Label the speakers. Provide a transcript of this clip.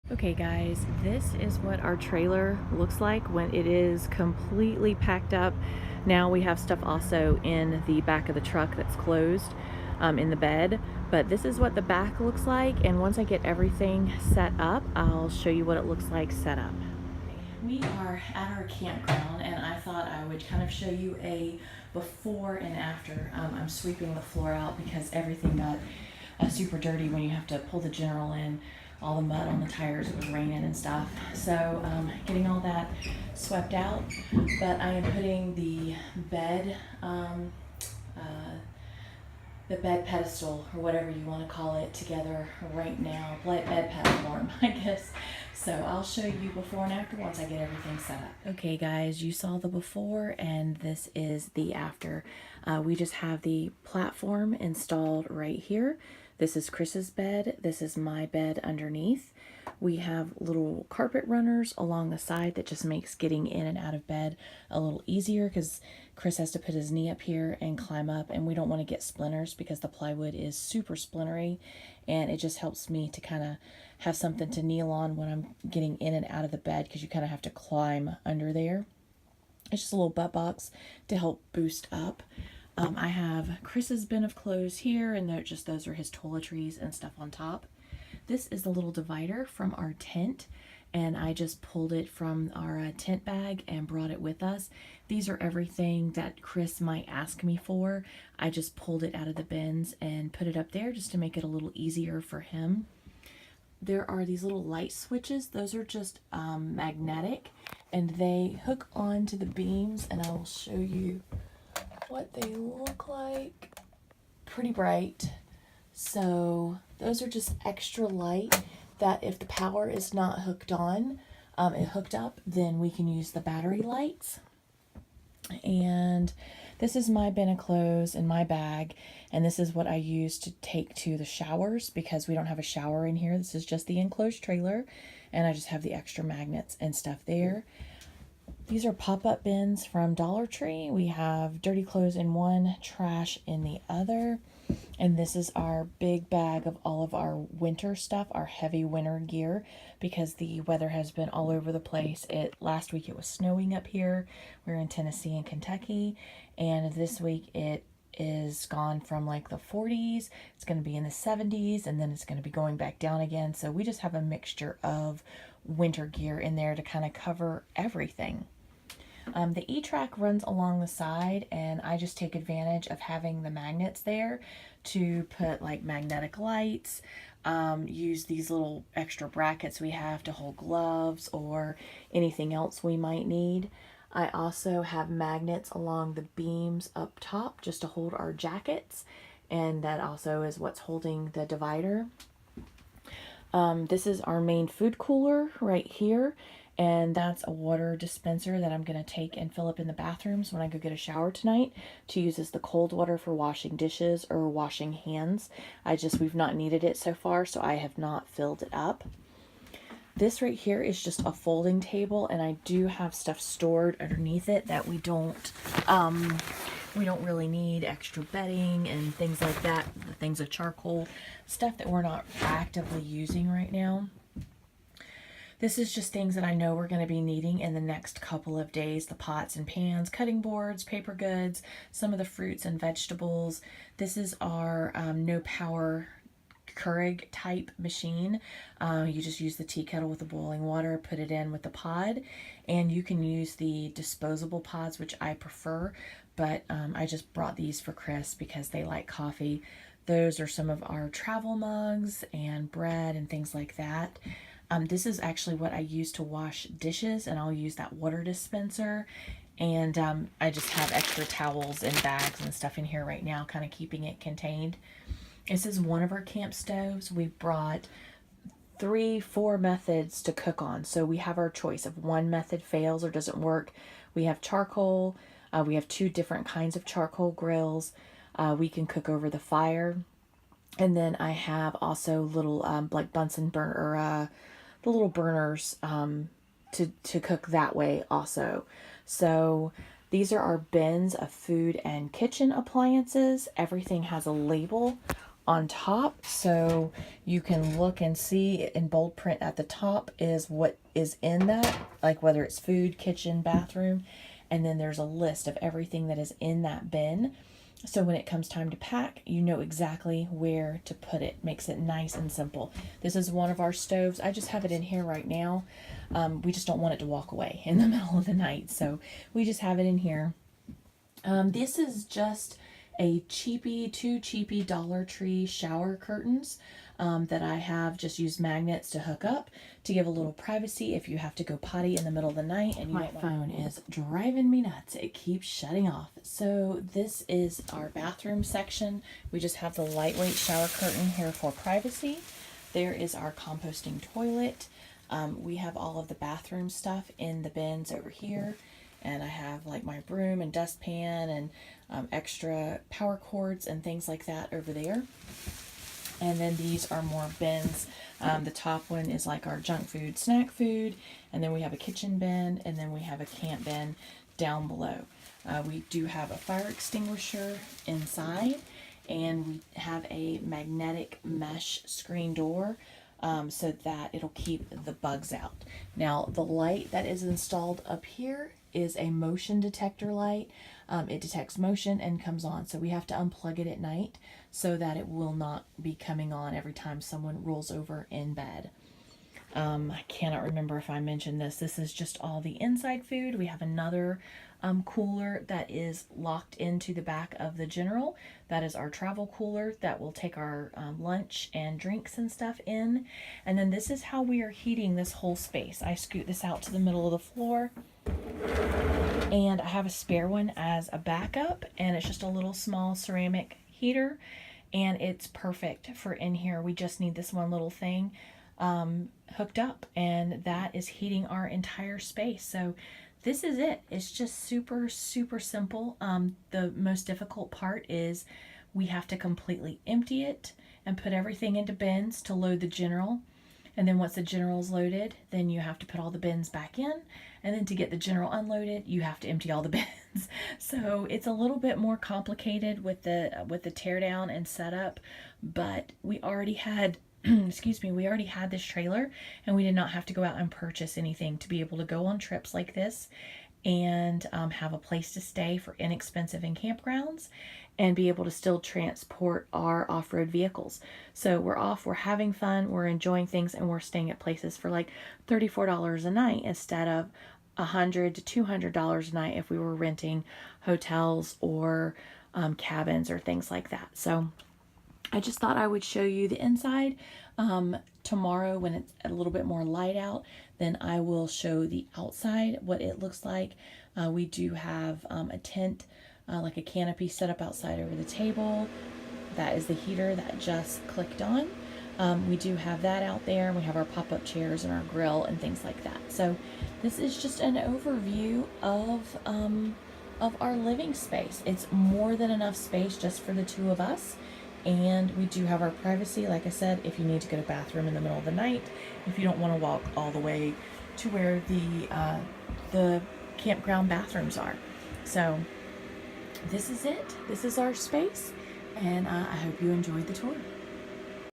Speaker 1: Okay guys, this is what our trailer looks like when it is completely packed up. Now we have stuff also in the back of the truck that's closed in the bed, but this is what the back looks like, and once I get everything set up, I'll show you what it looks like set up. We are at our campground and I thought I would kind of show you a before and after. I'm sweeping the floor out because everything got super dirty when you have to pull the general in. All the mud on the tires, it was raining and stuff. So getting all that swept out, but I am putting uh, the bed pedestal or whatever you want to call it together right now. Bed platform, I guess. So I'll show you before and after once I get everything set up. Okay guys, you saw the before and this is the after. We just have the platform installed right here. This is Chris's bed. This is my bed underneath. We have little carpet runners along the side that just makes getting in and out of bed a little easier because Chris has to put his knee up here and climb up, and we don't want to get splinters because the plywood is super splintery, and it just helps me to kind of have something to kneel on when I'm getting in and out of the bed because you kind of have to climb under there. It's just a little butt box to help boost up. I have Chris's bin of clothes here, and those are his toiletries and stuff on top. This is the little divider from our tent, and I just pulled it from our tent bag and brought it with us. These are everything that Chris might ask me for. I just pulled it out of the bins and put it up there just to make it a little easier for him. There are these little light switches. Those are just magnetic, and they hook onto the beams, and I will show you what they look like. Pretty bright. So those are just extra light that if the power is not hooked up, then we can use the battery lights. And this is my bin of clothes in my bag, and this is what I use to take to the showers because we don't have a shower in here. This is just the enclosed trailer, and I just have the extra magnets and stuff there. These are pop-up bins from Dollar Tree. We have dirty clothes in one, trash in the other. And this is our big bag of all of our winter stuff, our heavy winter gear, because the weather has been all over the place. Last week it was snowing up here. We're in Tennessee and Kentucky. And this week it is gone from like the 40s. It's going to be in the 70s, and then it's going to be going back down again. So we just have a mixture of winter gear in there to kind of cover everything. The E-track runs along the side, and I just take advantage of having the magnets there to put like magnetic lights, use these little extra brackets we have to hold gloves or anything else we might need. I also have magnets along the beams up top just to hold our jackets, and that also is what's holding the divider. This is our main food cooler right here, and that's a water dispenser that I'm going to take and fill up in the bathrooms when I go get a shower tonight to use as the cold water for washing dishes or washing hands. We've not needed it so far, so I have not filled it up. This right here is just a folding table, and I do have stuff stored underneath it that we don't really need, extra bedding and things like that, the things of charcoal, stuff that we're not actively using right now. This is just things that I know we're going to be needing in the next couple of days. The pots and pans, cutting boards, paper goods, some of the fruits and vegetables. This is our no power Keurig type machine. You just use the tea kettle with the boiling water, put it in with the pod, and you can use the disposable pods, which I prefer, but I just brought these for Chris because they like coffee. Those are some of our travel mugs and bread and things like that. This is actually what I use to wash dishes, and I'll use that water dispenser. And I just have extra towels and bags and stuff in here right now, kind of keeping it contained. This is one of our camp stoves. We brought 3-4 methods to cook on. So we have our choice. If one method fails or doesn't work, we have charcoal. We have 2 different kinds of charcoal grills. We can cook over the fire. And then I have also little like Bunsen burner, the little burners to cook that way also. So these are our bins of food and kitchen appliances. Everything has a label on top, so you can look and see in bold print at the top is what is in that, like whether it's food, kitchen, bathroom, and then there's a list of everything that is in that bin. So when it comes time to pack, you know exactly where to put it. Makes it nice and simple. This is one of our stoves. I just have it in here right now. We just don't want it to walk away in the middle of the night, so we just have it in here. This is just two cheapy Dollar Tree shower curtains that I have just used magnets to hook up to give a little privacy if you have to go potty in the middle of the night. And my phone is driving me nuts. It keeps shutting off. So this is our bathroom section. We just have the lightweight shower curtain here for privacy. There is our composting toilet. We have all of the bathroom stuff in the bins over here. And I have like my broom and dustpan and extra power cords and things like that over there. And then these are more bins. The top one is like our junk food, snack food. And then we have a kitchen bin, and then we have a camp bin down below. We do have a fire extinguisher inside, and we have a magnetic mesh screen door so that it'll keep the bugs out. Now, the light that is installed up here is a motion detector light. It detects motion and comes on, so we have to unplug it at night so that it will not be coming on every time someone rolls over in bed. I cannot remember if I mentioned this. This is just all the inside food. We have another cooler that is locked into the back of the General. That is our travel cooler that will take our lunch and drinks and stuff in. And then this is how we are heating this whole space. I scoot this out to the middle of the floor, and I have a spare one as a backup, and it's just a little small ceramic heater, and it's perfect for in here. We just need this one little thing hooked up, and that is heating our entire space. So this is it. It's just super simple. The most difficult part is we have to completely empty it and put everything into bins to load the General. And then once the General is loaded, then you have to put all the bins back in. And then to get the General unloaded, you have to empty all the bins. So it's a little bit more complicated with the tear down and setup, but we already had excuse me, we already had this trailer, and we did not have to go out and purchase anything to be able to go on trips like this and have a place to stay for inexpensive in campgrounds and be able to still transport our off-road vehicles. So we're off, we're having fun, we're enjoying things, and we're staying at places for like $34 a night instead of $100 to $200 a night if we were renting hotels or cabins or things like that. So I just thought I would show you the inside. Tomorrow when it's a little bit more light out, then I will show the outside, what it looks like. We do have a tent, like a canopy set up outside over the table. That is the heater that just clicked on. We do have that out there. We have our pop-up chairs and our grill and things like that. So this is just an overview of our living space. It's more than enough space just for the two of us. And we do have our privacy, like I said, if you need to go to the bathroom in the middle of the night, if you don't want to walk all the way to where the campground bathrooms are. So this is it. This is our space, and I hope you enjoyed the tour.